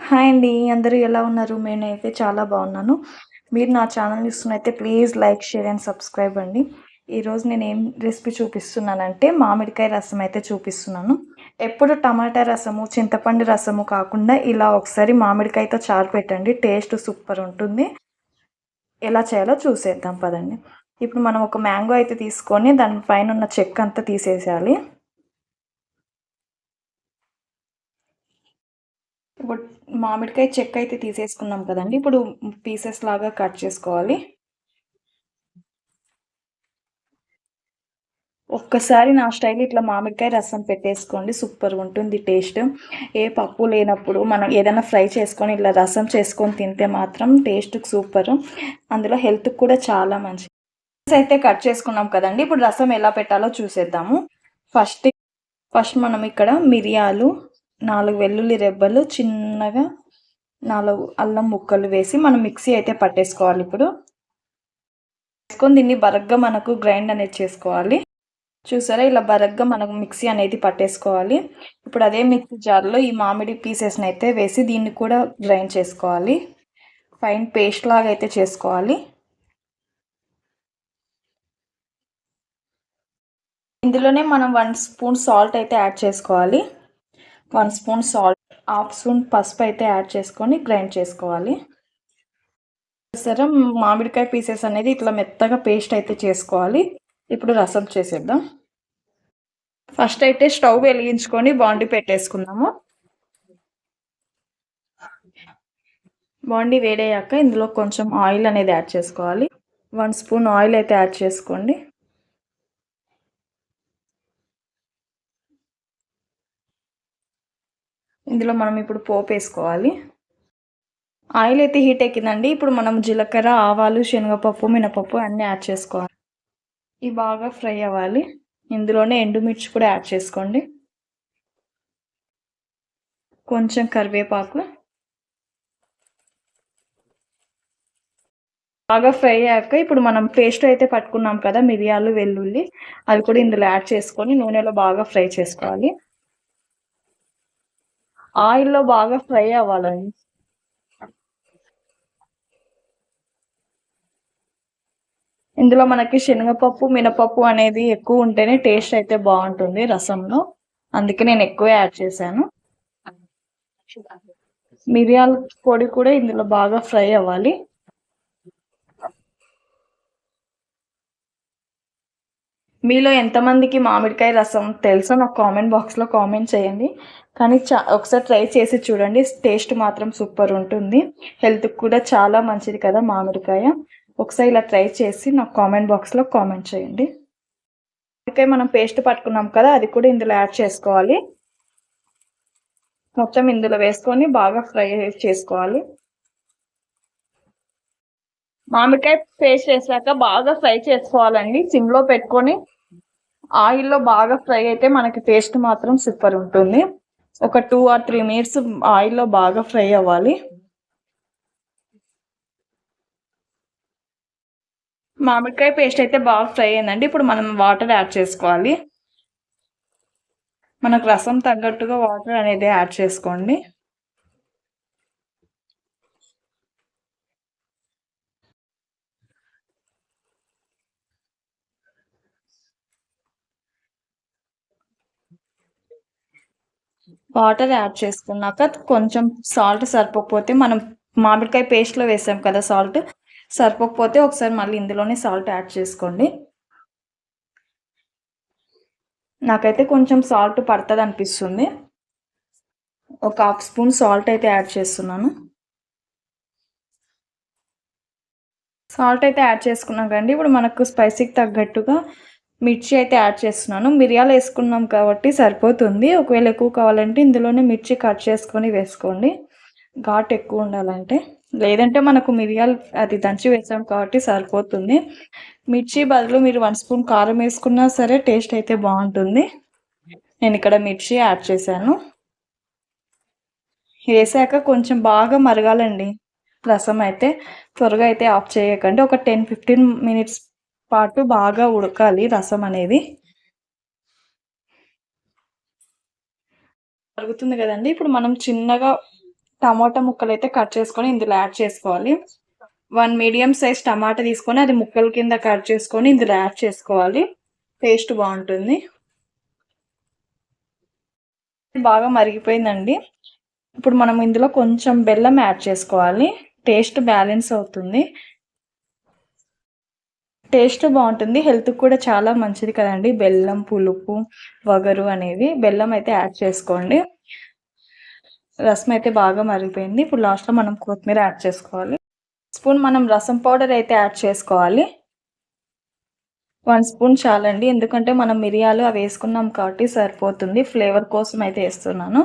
Hi అండి. అందరూ ఎలా ఉన్నారు? నేనైతే చాలా బాగున్నాను. మీరు నా ఛానల్ చూస్తున్నైతే please like, share and subscribe అండి. ఈరోజు నేనేం రెసిపీ చూపిస్తున్నానంటే మామిడికాయ రసం అయితే చూపిస్తున్నాను. ఎప్పుడు టమాటా రసము, చింతపండు రసము కాకుండా ఇలా ఒకసారి మామిడికాయతో చారు పెట్టండి. టేస్ట్ సూపర్ ఉంటుంది. ఎలా చేయాలో చూసేద్దాం పదండి. ఇప్పుడు మనం ఒక మ్యాంగో అయితే తీసుకొని దాని పైన ఉన్న చెక్క అంతా తీసేసేయాలి. ఇప్పుడు మామిడికాయ చెక్క అయితే తీసేసుకున్నాం కదండి. ఇప్పుడు పీసెస్ లాగా కట్ చేసుకోవాలి. ఒక్కసారి నా స్టైల్ ఇట్లా మామిడికాయ రసం పెట్టేసుకోండి, సూపర్గా ఉంటుంది టేస్ట్. ఏ పప్పు లేనప్పుడు మనం ఏదైనా ఫ్రై చేసుకొని ఇట్లా రసం చేసుకొని తింటే మాత్రం టేస్ట్ సూపర్. అందులో హెల్త్కి కూడా చాలా మంచిది. అయితే కట్ చేసుకున్నాం కదండి. ఇప్పుడు రసం ఎలా పెట్టాలో చూసేద్దాము. ఫస్ట్ మనం ఇక్కడ మిరియాలు, 4 వెల్లుల్లి రెబ్బలు, చిన్నగా 4 అల్లం ముక్కలు వేసి మనం మిక్సీ అయితే పట్టేసుకోవాలి. ఇప్పుడు వేసుకొని దీన్ని బరగ్గా మనకు గ్రైండ్ అనేది చేసుకోవాలి. చూసారా, ఇలా బరగ్గా మనకు మిక్సీ అనేది పట్టేసుకోవాలి. ఇప్పుడు అదే మిక్సీ జార్లో ఈ మామిడి పీసెస్ని అయితే వేసి దీన్ని కూడా గ్రైండ్ చేసుకోవాలి. ఫైన్ పేస్ట్ లాగా అయితే చేసుకోవాలి. ఇందులోనే మనం 1 స్పూన్ సాల్ట్ అయితే యాడ్ చేసుకోవాలి. 1 స్పూన్ సాల్ట్, 1/2 స్పూన్ పసుపు అయితే యాడ్ చేసుకొని గ్రైండ్ చేసుకోవాలి. సరే, మామిడికాయ పీసెస్ అనేది ఇట్లా మెత్తగా పేస్ట్ అయితే చేసుకోవాలి. ఇప్పుడు రసం చేసేద్దాం. ఫస్ట్ అయితే స్టవ్ వెలిగించుకొని బాండి పెట్టేసుకుందాము. బాండి వేడయ్యాక ఇందులో కొంచెం ఆయిల్ అనేది యాడ్ చేసుకోవాలి. 1 స్పూన్ ఆయిల్ అయితే యాడ్ చేసుకోండి. ఇందులో మనం ఇప్పుడు పోపు వేసుకోవాలి. ఆయిల్ అయితే హీట్ ఎక్కిందండి. ఇప్పుడు మనం జీలకర్ర, ఆవాలు, శనగపప్పు, మినపప్పు అన్నీ యాడ్ చేసుకోవాలి. ఇవి బాగా ఫ్రై అవ్వాలి. ఇందులోనే ఎండుమిర్చి కూడా యాడ్ చేసుకోండి. కొంచెం కరివేపాకు. బాగా ఫ్రై అయ్యాక ఇప్పుడు మనం పేస్ట్ అయితే పట్టుకున్నాం కదా, మిరియాలు, వెల్లుల్లి, అది కూడా ఇందులో యాడ్ చేసుకొని నూనెలో బాగా ఫ్రై చేసుకోవాలి. ఆయిల్లో బాగా ఫ్రై అవ్వాలండి. ఇందులో మనకి శనగపప్పు, మినపప్పు అనేది ఎక్కువ ఉంటేనే టేస్ట్ అయితే బాగుంటుంది రసంలో. అందుకే నేను ఎక్కువ యాడ్ చేశాను. మిరియాల పొడి కూడా ఇందులో బాగా ఫ్రై అవ్వాలి. మీలో ఎంతమందికి మామిడికాయ రసం తెలుసో నాకు కామెంట్ బాక్స్లో కామెంట్ చేయండి. కానీ ఒకసారి ట్రై చేసి చూడండి, టేస్ట్ మాత్రం సూపర్ ఉంటుంది. హెల్త్కి కూడా చాలా మంచిది కదా మామిడికాయ. ఒకసారి ఇలా ట్రై చేసి నాకు కామెంట్ బాక్స్లో కామెంట్ చేయండి. మామిడికాయ మనం పేస్ట్ పట్టుకున్నాం కదా, అది కూడా ఇందులో యాడ్ చేసుకోవాలి. మొత్తం ఇందులో వేసుకొని బాగా ఫ్రై చేసుకోవాలి. మామిడికాయ పేస్ట్ వేసాక బాగా ఫ్రై చేసుకోవాలండి. సిమ్లో పెట్టుకొని ఆయిల్లో బాగా ఫ్రై అయితే మనకి టేస్ట్ మాత్రం సూపర్ ఉంటుంది. ఒక 2 or 3 మినిట్స్ ఆయిల్లో బాగా ఫ్రై అవ్వాలి. మామిడికాయ పేస్ట్ అయితే బాగా ఫ్రై అయిందండి. ఇప్పుడు మనం వాటర్ యాడ్ చేసుకోవాలి. మనకు రసం తగ్గట్టుగా వాటర్ అనేది యాడ్ చేసుకోండి. వాటర్ యాడ్ చేసుకున్నాక కొంచెం సాల్ట్ సరిపోకపోతే, మనం మామిడికాయ పేస్ట్లో వేసాం కదా, సాల్ట్ సరిపోకపోతే ఒకసారి మళ్ళీ ఇందులోనే సాల్ట్ యాడ్ చేసుకోండి. నాకైతే కొంచెం సాల్ట్ పడుతుంది అనిపిస్తుంది. ఒక 1/2 స్పూన్ సాల్ట్ అయితే యాడ్ చేస్తున్నాను. సాల్ట్ అయితే యాడ్ చేసుకున్నాం కండి. ఇప్పుడు మనకు స్పైసీకి తగ్గట్టుగా మిర్చి అయితే యాడ్ చేస్తున్నాను. మిరియాలు వేసుకున్నాం కాబట్టి సరిపోతుంది. ఒకవేళ ఎక్కువ కావాలంటే ఇందులోనే మిర్చి కట్ చేసుకొని వేసుకోండి, ఘాట్ ఎక్కువ ఉండాలంటే. లేదంటే మనకు మిరియాలు అది దంచి వేసాం కాబట్టి సరిపోతుంది. మిర్చి బదులు మీరు 1 స్పూన్ కారం వేసుకున్నా సరే టేస్ట్ అయితే బాగుంటుంది. నేను ఇక్కడ మిర్చి యాడ్ చేశాను. వేసాక కొంచెం బాగా మరగాలండి రసం అయితే. త్వరగా అయితే ఆఫ్ చేయకండి. ఒక 10-15 మినిట్స్ పాటు బాగా ఉడకాలి రసం అనేది. మరుగుతుంది కదండి. ఇప్పుడు మనం చిన్నగా టమాటా ముక్కలైతే కట్ చేసుకొని ఇందులో యాడ్ చేసుకోవాలి. 1 మీడియం సైజ్ టమాటా తీసుకొని అది ముక్కల కింద కట్ చేసుకొని ఇందులో యాడ్ చేసుకోవాలి. టేస్ట్ బావుంటుంది. బాగా మరిగిపోయిందండి. ఇప్పుడు మనం ఇందులో కొంచెం బెల్లం యాడ్ చేసుకోవాలి. టేస్ట్ బ్యాలెన్స్ అవుతుంది. టేస్ట్ బావుంటుంది. హెల్త్‌కి కూడా చాలా మంచిది కదండీ! బెల్లం, పులుపు, వగరు అనేవి. బెల్లం అయితే యాడ్ చేసుకోండి. రసం అయితే బాగా మరిగిపోయింది. ఇప్పుడు లాస్ట్‌లో మనం కొత్తిమీర యాడ్ చేసుకోవాలి. స్పూన్ మనం రసం పౌడర్ అయితే యాడ్ చేసుకోవాలి. 1 స్పూన్ చాలండి. ఎందుకంటే మనం మిరియాలు అవి వేసుకున్నాం కాబట్టి సరిపోతుంది. ఫ్లేవర్ కోసం అయితే ఏస్తున్నాను.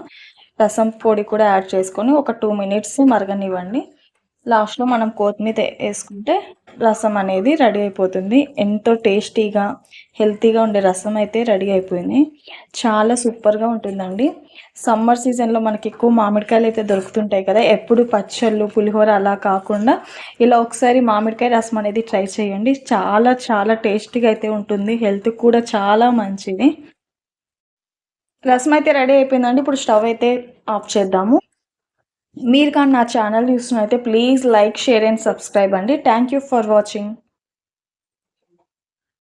రసం పొడి కూడా యాడ్ చేసుకొని ఒక 2 మినిట్స్ మరగనివ్వండి. లాస్ట్‌లో మనం కొత్తిమీర ఏసుకుంటే రసం అనేది రెడీ అయిపోతుంది. ఎంతో టేస్టీగా, హెల్తీగా ఉండే రసం అయితే రెడీ అయిపోయింది. చాలా సూపర్‌గా ఉంటుందండి. సమ్మర్ సీజన్‌లో మనకి ఎక్కువ మామిడికాయలు అయితే దొరుకుతుంటాయి కదా! ఎప్పుడు పచ్చళ్ళు, పులిహోర అలా కాకుండా ఇలా ఒకసారి మామిడికాయ రసం అనేది ట్రై చేయండి. చాలా చాలా టేస్టీగా అయితే ఉంటుంది. హెల్త్‌కి కూడా చాలా మంచిది. రసం అయితే రెడీ అయిపోయిందండి. ఇప్పుడు స్టవ్ అయితే ఆఫ్ చేద్దాము. మీరు కానీ నా ఛానల్ చూస్తున్నైతే please like, share and subscribe అండి. Thank you for watching.